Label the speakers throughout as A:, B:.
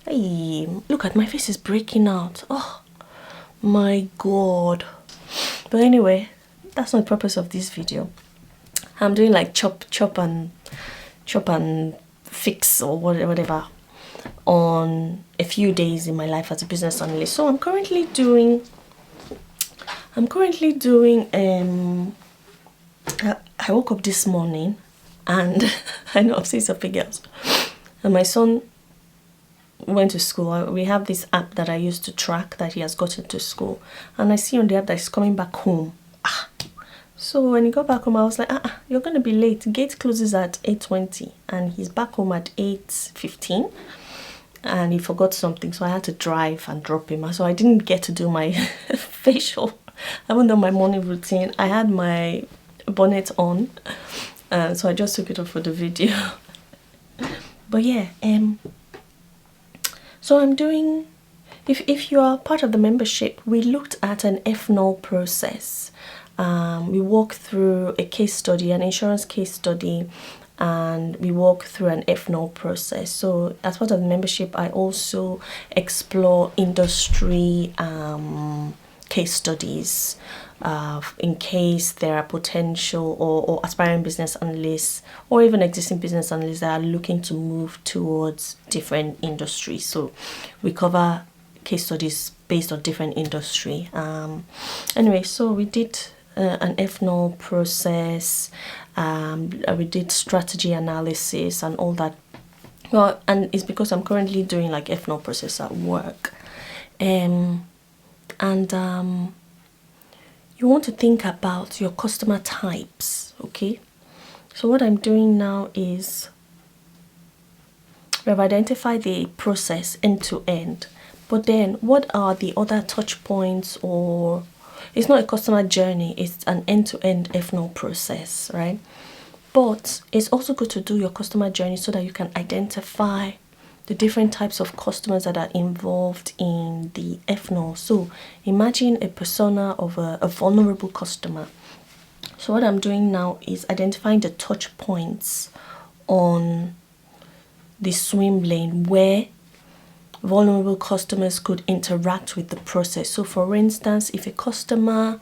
A: Hey, look at my face is breaking out. Oh my god. But anyway, that's not the purpose of this video. I'm doing like chop and fix or whatever on a few days in my life as a business analyst. So I'm currently doing I woke up this morning and I know I'm saying something girls, and my son went to school. We have this app that I use to track that he has gotten to school, and I see on the app that he's coming back home. So when he got back home, I was like, you're gonna be late. Gate closes at 8:20 and he's back home at 8:15, and he forgot something, so I had to drive and drop him. So I didn't get to do my facial. I haven't done my morning routine. I had my bonnet on, so I just took it off for the video. But yeah, so I'm doing, if you are part of the membership, we looked at an F0 process. We walked through a case study, an insurance case study, and we walk through an F0 process. So as part of the membership, I also explore industry case studies in case there are potential or aspiring business analysts or even existing business analysts that are looking to move towards different industries. So we cover case studies based on different industry. Anyway, so we did an F0 process. We did strategy analysis and all that. Well, and it's because I'm currently doing like F0 process at work. You want to think about your customer types, okay? So what I'm doing now is we have identified the process end to end, but then what are the other touch points? Or it's not a customer journey, it's an end-to-end F0 process, right? But it's also good to do your customer journey so that you can identify the different types of customers that are involved in the F0. So imagine a persona of a vulnerable customer. So what I'm doing now is identifying the touch points on the swim lane where vulnerable customers could interact with the process. So for instance, if a customer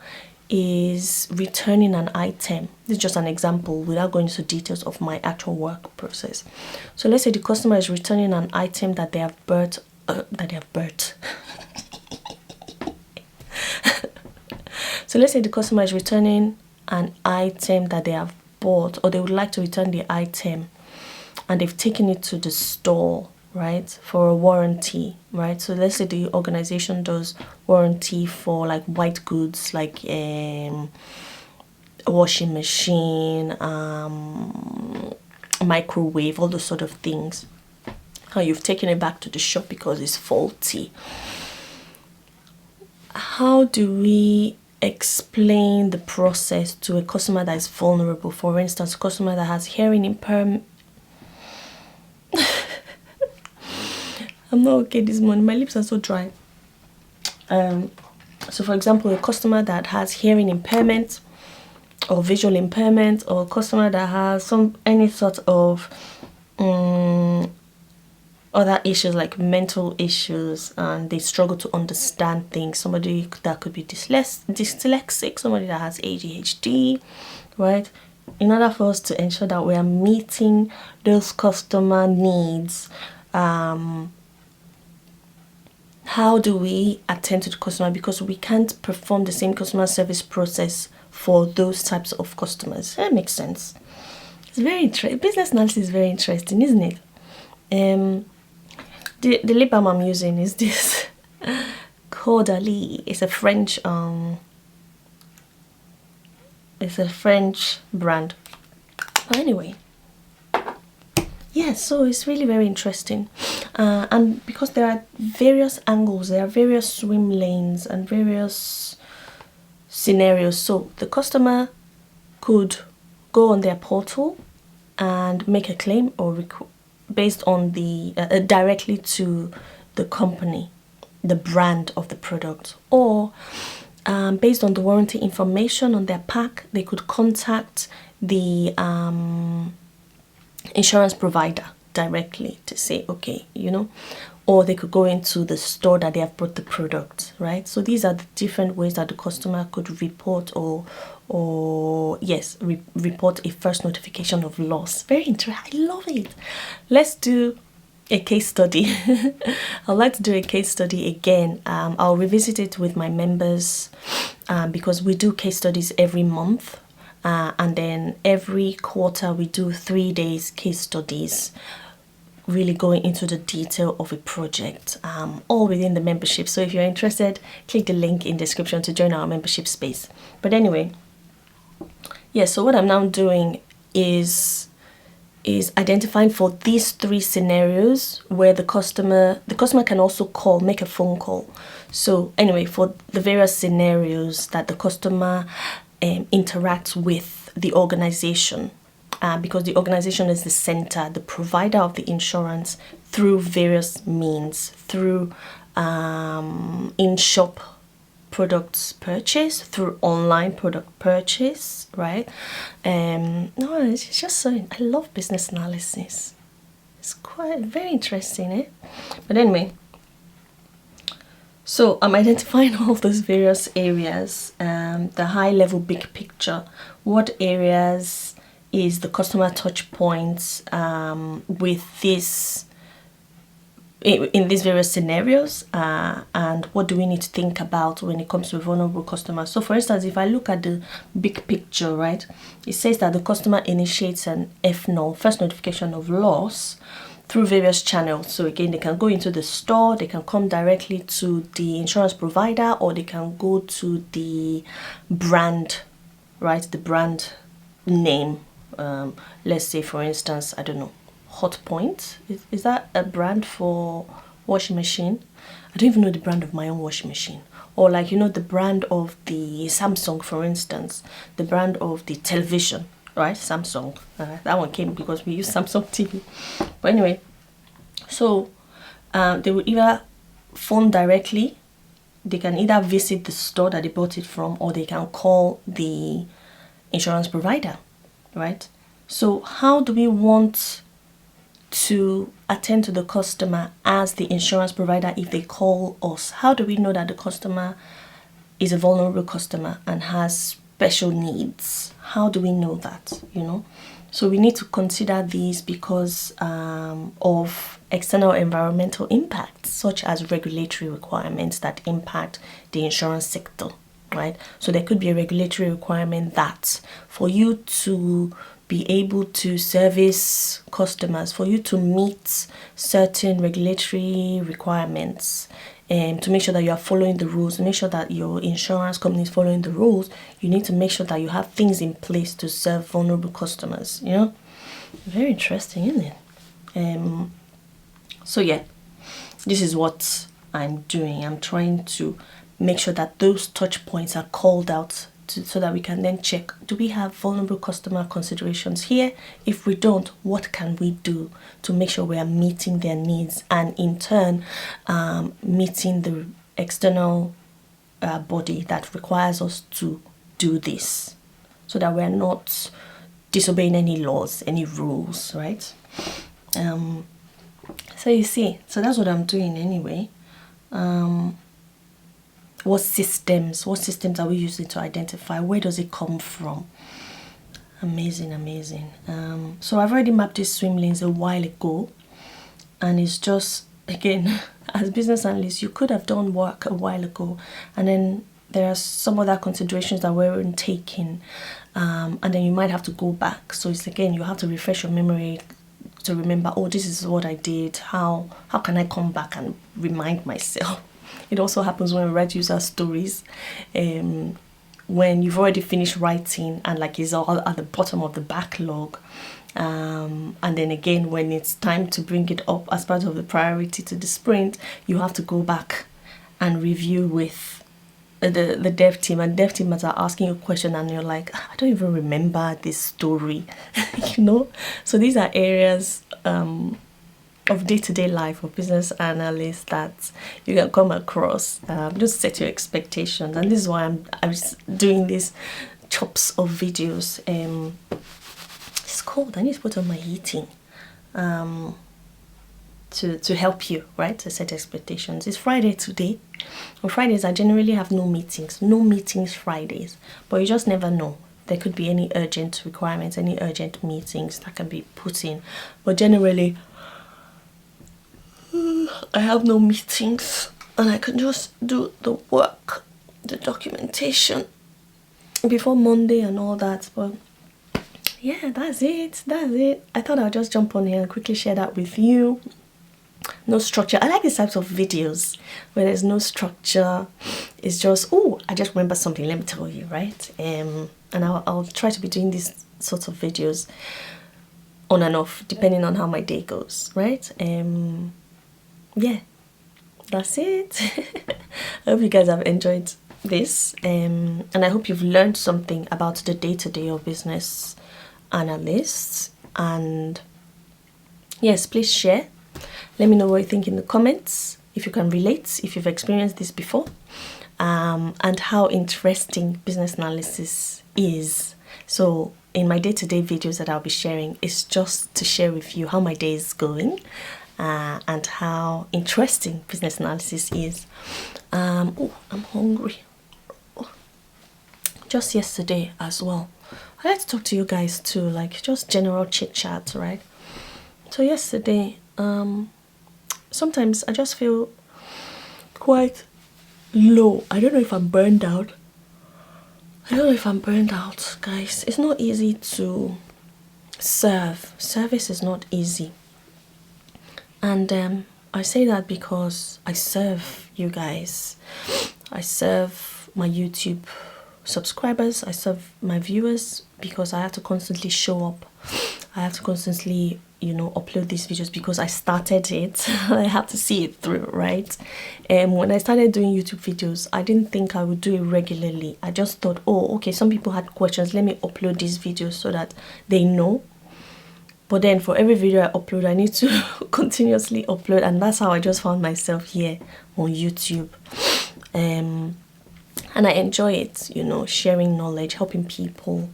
A: is returning an item, this is just an example without going into details of my actual work process. So let's say the customer is returning an item that they have bought, so let's say the customer is returning an item that they have bought, or they would like to return the item and they've taken it to the store, right, for a warranty, right? So let's say the organization does warranty for like white goods, like a washing machine, microwave, all those sort of things. How you've taken it back to the shop because it's faulty. How do we explain the process to a customer that is vulnerable? For instance, a customer that has hearing impairment. I'm not okay this morning. My lips are so dry. So for example, a customer that has hearing impairment or visual impairment, or a customer that has any sort of other issues like mental issues, and they struggle to understand things. Somebody that could be dyslexic, somebody that has ADHD, right? In order for us to ensure that we are meeting those customer needs, how do we attend to the customer? Because we can't perform the same customer service process for those types of customers. That makes sense. It's very interesting. Business analysis is very interesting, isn't it? The lip balm I'm using is this Caudalie. It's a French brand. But anyway, yeah, so it's really very interesting. And because there are various angles, there are various swim lanes and various scenarios. So the customer could go on their portal and make a claim or based on the directly to the company, the brand of the product, or based on the warranty information on their pack, they could contact the insurance provider, directly to say, okay, or they could go into the store that they have bought the product, right? So these are the different ways that the customer could report report a first notification of loss. Very interesting. I love it. Let's do a case study. I'd like to do a case study again. I'll revisit it with my members because we do case studies every month. And then every quarter we do 3 days case studies, really going into the detail of a project, all within the membership. So if you're interested, click the link in description to join our membership space. But anyway, so what I'm now doing is identifying for these 3 scenarios where the customer can also call, make a phone call. So anyway, for the various scenarios that the customer interacts with the organization, because the organization is the center, the provider of the insurance, through various means, through in-shop products purchase, through online product purchase, right? No, it's just so, I love business analysis. It's quite very interesting, eh? But anyway, so I'm identifying all those various areas, the high level big picture. What areas is the customer touch points with this in these various scenarios, and what do we need to think about when it comes to vulnerable customers? So for instance, if I look at the big picture, right, it says that the customer initiates an FNO, first notification of loss, through various channels. So again, they can go into the store, they can come directly to the insurance provider, or they can go to the brand, right, the brand name. Let's say, for instance, I don't know, Hot Point. Is that a brand for washing machine? I don't even know the brand of my own washing machine. Or like, the brand of the Samsung, for instance, the brand of the television, right? Samsung. That one came because we use Samsung TV. But anyway, so they will either phone directly, they can either visit the store that they bought it from, or they can call the insurance provider, right? So how do we want to attend to the customer as the insurance provider if they call us? How do we know that the customer is a vulnerable customer and has special needs? How do we know that, So we need to consider these because of external environmental impacts, such as regulatory requirements that impact the insurance sector, right? So there could be a regulatory requirement that for you to be able to service customers, for you to meet certain regulatory requirements, and to make sure that you are following the rules, to make sure that your insurance company is following the rules, you need to make sure that you have things in place to serve vulnerable customers, Very interesting, isn't it? So yeah, this is what I'm doing. I'm trying to make sure that those touch points are called out so that we can then check, do we have vulnerable customer considerations here? If we don't, what can we do to make sure we are meeting their needs, and in turn meeting the external body that requires us to do this, so that we're not disobeying any laws, any rules, right? So you see, so that's what I'm doing anyway. What systems are we using to identify? Where does it come from? Amazing. So I've already mapped these swim lanes a while ago, and it's just, again, as business analysts, you could have done work a while ago, and then there are some other considerations that weren't taken, and then you might have to go back. So it's, again, you have to refresh your memory to remember, oh, this is what I did. How can I come back and remind myself? It also happens when we write user stories, when you've already finished writing and like it's all at the bottom of the backlog, and then again when it's time to bring it up as part of the priority to the sprint, you have to go back and review with the dev team, and dev team are asking you a question and you're like, I don't even remember this story. So these are areas of day-to-day life of business analysts that you can come across. Just set your expectations, and this is why I'm doing these chops of videos. It's cold. I need to put on my heating. to help you, right, to set expectations. It's Friday today. On Fridays I generally have no meetings Fridays, but you just never know. There could be any urgent requirements, any urgent meetings that can be put in, but generally I have no meetings and I can just do the work, the documentation before Monday and all that. But yeah, that's it. I thought I'll just jump on here and quickly share that with you. No structure. I like these types of videos where there's no structure. It's just, oh, I just remember something, let me tell you, right? And I'll try to be doing these sorts of videos on and off depending on how my day goes, right? Yeah, that's it. I hope you guys have enjoyed this, and I hope you've learned something about the day-to-day of business analysts. And yes, please share. Let me know what you think in the comments, if you can relate, if you've experienced this before, and how interesting business analysis is. So in my day-to-day videos that I'll be sharing, it's just to share with you how my day is going, and how interesting business analysis is. Oh, I'm hungry. Oh. Just yesterday as well, I like to talk to you guys too, like just general chit chat, right? So yesterday, sometimes I just feel quite low. I don't know if I'm burned out. Guys. It's not easy to serve. Service is not easy. And I say that because I serve you guys. I serve my YouTube subscribers. I serve my viewers because I have to constantly show up. I have to constantly, upload these videos because I started it. I have to see it through, right? And when I started doing YouTube videos, I didn't think I would do it regularly. I just thought, oh, okay, some people had questions. Let me upload these videos so that they know. But then for every video I upload, I need to continuously upload. And that's how I just found myself here on YouTube. And I enjoy it, sharing knowledge, helping people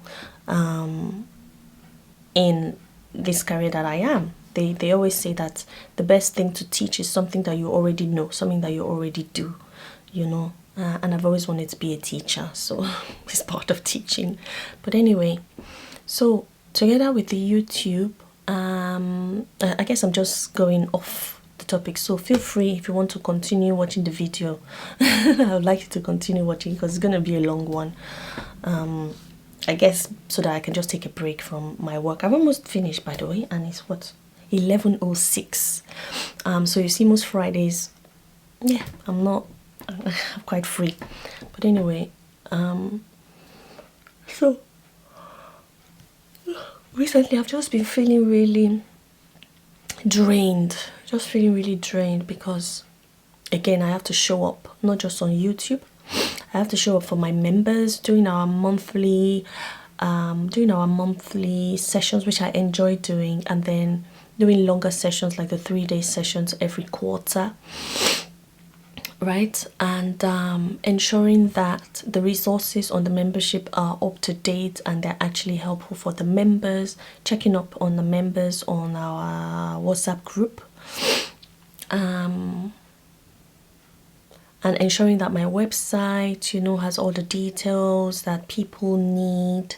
A: in this career that I am. They always say that the best thing to teach is something that you already know, something that you already do, and I've always wanted to be a teacher, so it's part of teaching. But anyway, so together with the YouTube, I guess I'm just going off the topic, so feel free if you want to continue watching the video. I would like you to continue watching because it's going to be a long one. I guess so that I can just take a break from my work. I've almost finished, by the way, and it's what, 11:06. So you see, most Fridays, yeah, I'm quite free. But anyway, so recently I've just been feeling really drained. Because again, I have to show up, not just on YouTube. I have to show up for my members during our monthly sessions, which I enjoy doing, and then doing longer sessions like the 3-day sessions every quarter, right? And ensuring that the resources on the membership are up to date and they're actually helpful for the members, checking up on the members on our WhatsApp group, and ensuring that my website, has all the details that people need.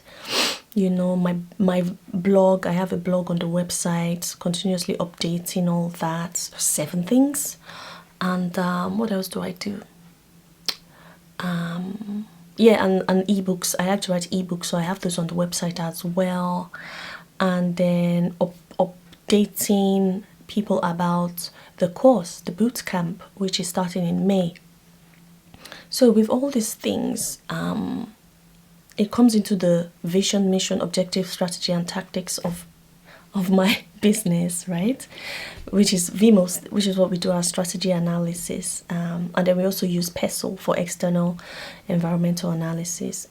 A: My blog, I have a blog on the website, continuously updating all that. 7 things. And what else do I do? Yeah, and ebooks. I like to write ebooks, so I have those on the website as well. And then updating people about the course, the boot camp, which is starting in May. So with all these things, it comes into the vision, mission, objective, strategy, and tactics of my business, right? Which is VMOS, which is what we do, our strategy analysis. And then we also use PESTLE for external environmental analysis.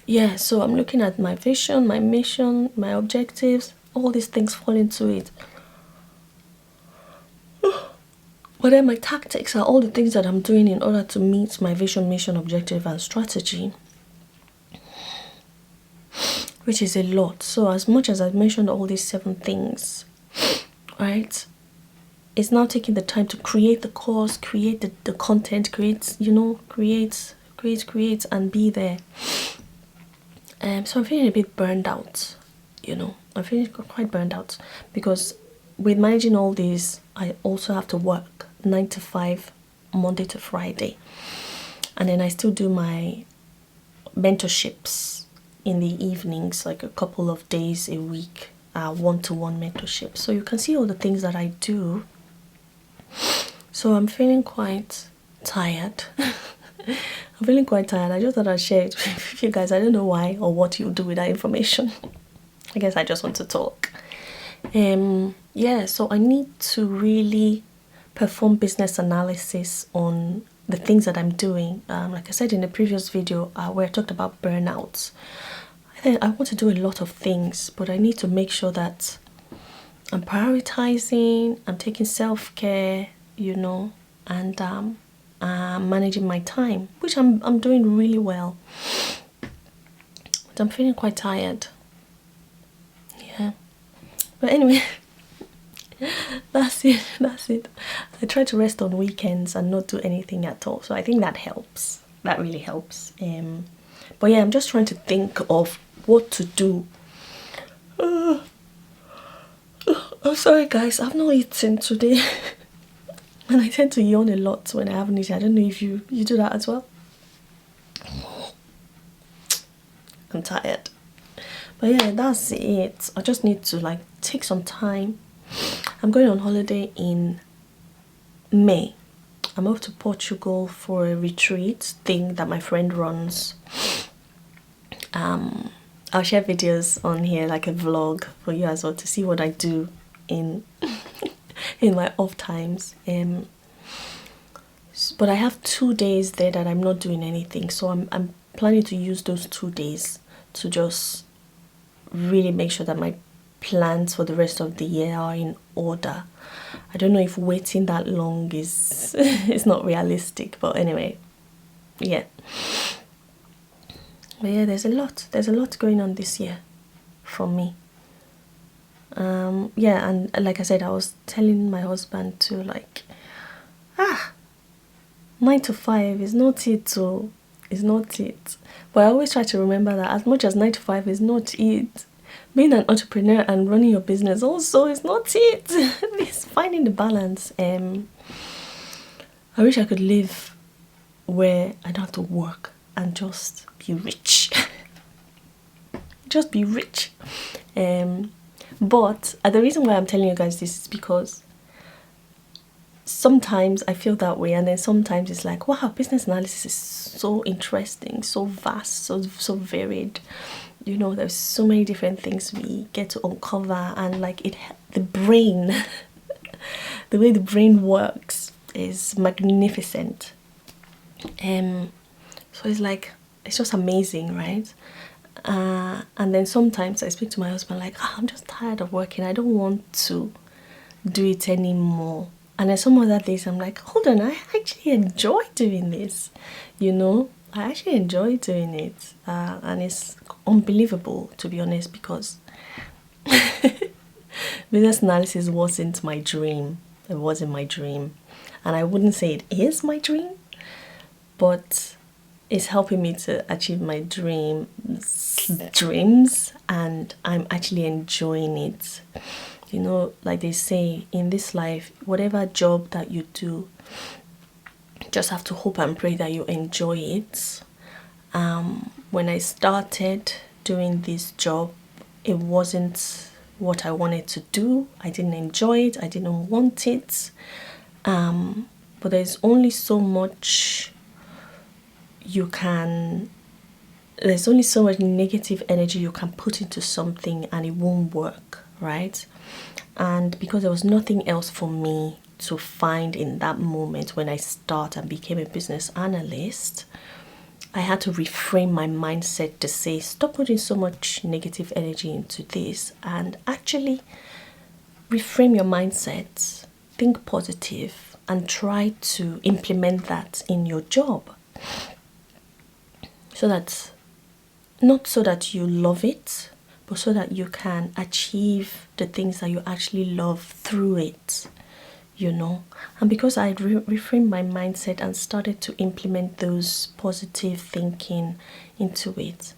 A: Yeah, so I'm looking at my vision, my mission, my objectives, all these things fall into it. But then my tactics are all the things that I'm doing in order to meet my vision, mission, objective, and strategy, which is a lot. So as much as I've mentioned all these 7 things, right? It's now taking the time to create the course, create the content, create, and be there. So I'm feeling a bit burned out, I'm feeling quite burned out because with managing all this, I also have to work 9 to 5, Monday to Friday. And then I still do my mentorships in the evenings, like a couple of days a week, one-to-one mentorship. So you can see all the things that I do. So I'm feeling quite tired. I'm feeling quite tired. I just thought I'd share it with you guys. I don't know why or what you'll do with that information. I guess I just want to talk. Yeah, so I need to really perform business analysis on the things that I'm doing. Like I said in the previous video where I talked about burnout, I think I want to do a lot of things, but I need to make sure that I'm prioritizing, I'm taking self-care, and managing my time, which I'm doing really well. But I'm feeling quite tired. Yeah. But anyway, that's it. I try to rest on weekends and not do anything at all. So I think that helps. That really helps. But yeah, I'm just trying to think of what to do. I'm sorry guys, I've not eaten today. And I tend to yawn a lot when I haven't eaten. I don't know if you do that as well. I'm tired. But yeah, that's it. I just need to take some time. I'm going on holiday in May. I'm off to Portugal for a retreat thing that my friend runs. I'll share videos on here, like a vlog for you as well, to see what I do in in my off times. But I have 2 days there that I'm not doing anything, so I'm planning to use those 2 days to just really make sure that my plans for the rest of the year are in order. I don't know if waiting that long is is not realistic, but anyway, yeah. But yeah, there's a lot going on this year for me. Yeah, and like I said, I was telling my husband to 9 to 5 is not it, so it's not it. But I always try to remember that as much as 9 to 5 is not it, being an entrepreneur and running your business also is not it. It's finding the balance. I wish I could live where I don't have to work and just be rich. Just be rich. But the reason why I'm telling you guys this is because sometimes I feel that way, and then sometimes it's like, wow, business analysis is so interesting, so vast, so varied. There's so many different things we get to uncover, and the brain, the way the brain works is magnificent. So it's just amazing, right? And then sometimes I speak to my husband I'm just tired of working. I don't want to do it anymore. And then some other days I'm like, hold on, I actually enjoy doing this. I actually enjoy doing it. And it's unbelievable, to be honest, because business analysis wasn't my dream. It wasn't my dream. And I wouldn't say it is my dream, but it's helping me to achieve my dreams, and I'm actually enjoying it. Like they say in this life, whatever job that you do, just have to hope and pray that you enjoy it. When I started doing this job, it wasn't what I wanted to do. I didn't enjoy it. I didn't want it. But there's only so much there's only so much negative energy you can put into something and it won't work, right? And because there was nothing else for me to find in that moment when I started and became a business analyst, I had to reframe my mindset to say, stop putting so much negative energy into this and actually reframe your mindset, think positive, and try to implement that in your job. Not so that you love it, but so that you can achieve the things that you actually love through it, you know. And because I reframed my mindset and started to implement those positive thinking into it,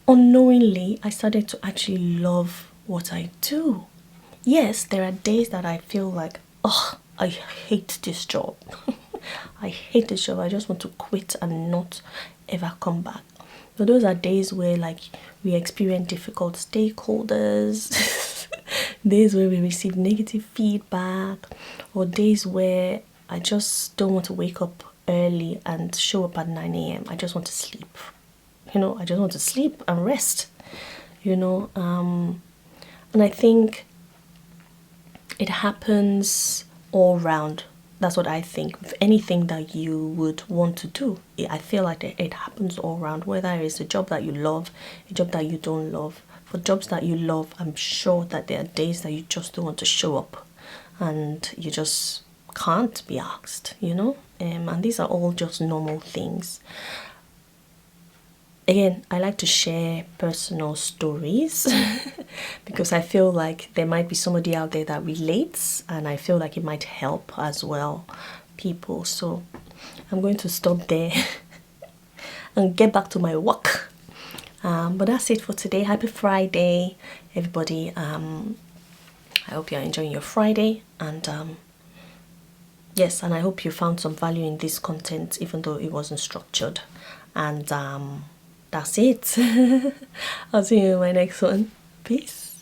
A: unknowingly I started to actually love what I do. Yes, there are days that I feel like, oh, I hate this job. I hate this job. I just want to quit and not ever come back. But those are days where, like, we experience difficult stakeholders, days where we receive negative feedback, or days where I just don't want to wake up early and show up at 9 a.m. I just want to sleep. I just want to sleep and rest, and I think it happens all round. That's what I think. With anything that you would want to do, I feel like it happens all around. Whether it's a job that you love, a job that you don't love. For jobs that you love, I'm sure that there are days that you just don't want to show up, and you just can't be asked. And these are all just normal things. Again, I like to share personal stories because I feel like there might be somebody out there that relates, and I feel like it might help as well people. So I'm going to stop there and get back to my work. But that's it for today. Happy Friday, everybody. I hope you're enjoying your Friday, and yes, and I hope you found some value in this content, even though it wasn't structured. And that's it. I'll see you in my next one. Peace.